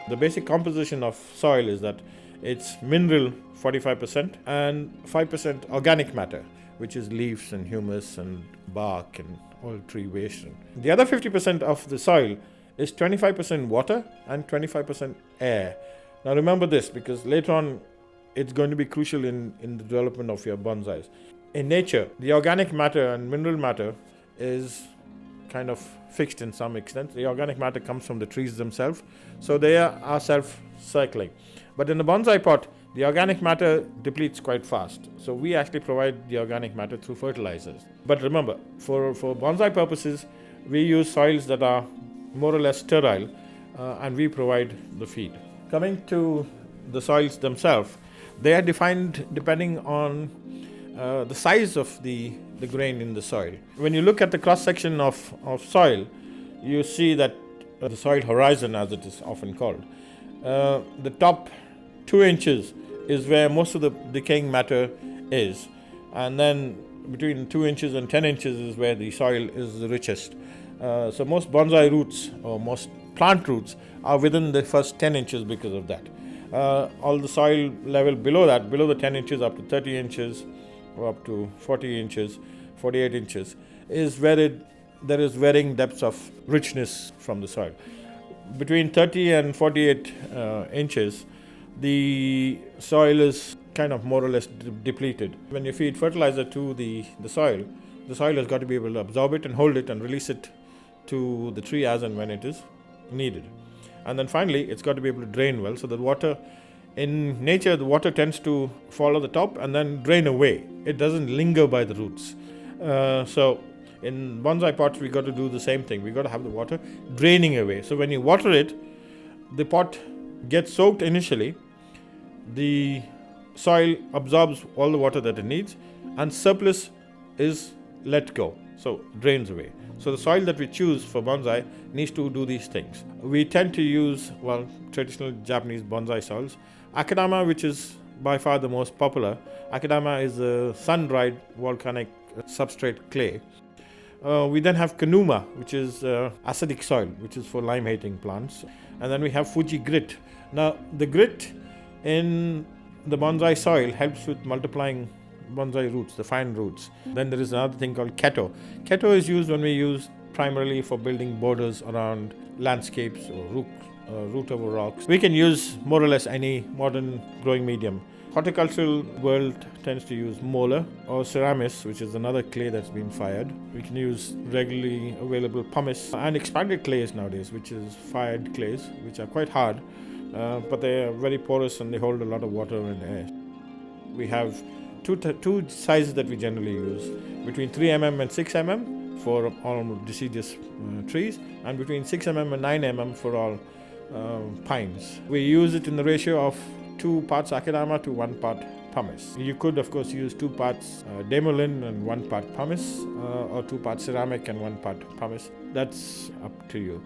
The basic composition of soil is that it's mineral 45% and 5% organic matter, which is leaves and humus and bark and all tree waste. The other 50% of the soil is 25% water and 25% air. Now remember this, because later on it's going to be crucial in the development of your bonsais. In nature, the organic matter and mineral matter is kind of fixed in some extent. The organic matter comes from the trees themselves, so they are self-cycling. But in the bonsai pot, the organic matter depletes quite fast. So we actually provide the organic matter through fertilizers. But remember, for bonsai purposes, we use soils that are more or less sterile, and we provide the feed. Coming to the soils themselves, they are defined depending on the size of the grain in the soil. When you look at the cross-section of soil, you see that the soil horizon, as it is often called, the top 2 inches is where most of the decaying matter is, and then between 2 inches and 10 inches is where the soil is the richest. So most bonsai roots or most plant roots are within the first 10 inches because of that. All the soil level below that, below the 10 inches up to 30 inches or up to 40 inches, 48 inches, is where there is varying depths of richness from the soil. Between 30 and 48 inches, the soil is kind of more or less depleted. When you feed fertilizer to the soil has got to be able to absorb it and hold it and release it to the tree as and when it is needed. And then finally, it's got to be able to drain well, so that water, in nature, the water tends to follow the top and then drain away. It doesn't linger by the roots. So in bonsai pots, we got to do the same thing. We got to have the water draining away. So when you water it, the pot gets soaked initially, the soil absorbs all the water that it needs, and surplus is let go, so drains away. So the soil that we choose for bonsai needs to do these things. We tend to use, traditional Japanese bonsai soils. Akadama, which is by far the most popular. Akadama is a sun-dried volcanic substrate clay. We then have Kanuma, which is acidic soil, which is for lime-hating plants. And then we have Fuji Grit. Now, the grit in the bonsai soil helps with multiplying bonsai roots, the fine roots. Then there is another thing called keto. Keto is used when we use primarily for building borders around landscapes or root over rocks. We can use more or less any modern growing medium. Horticultural world tends to use molar or ceramis, which is another clay that's been fired. We can use regularly available pumice and expanded clays nowadays, which is fired clays, which are quite hard, but they are very porous and they hold a lot of water and air. We have two sizes that we generally use, between 3 mm and 6 mm for all deciduous trees, and between 6 mm and 9 mm for all pines. We use it in the ratio of 2 parts Akadama to 1 part pumice. You could, of course, use 2 parts demolin and 1 part pumice, or 2 parts ceramic and 1 part pumice. That's up to you.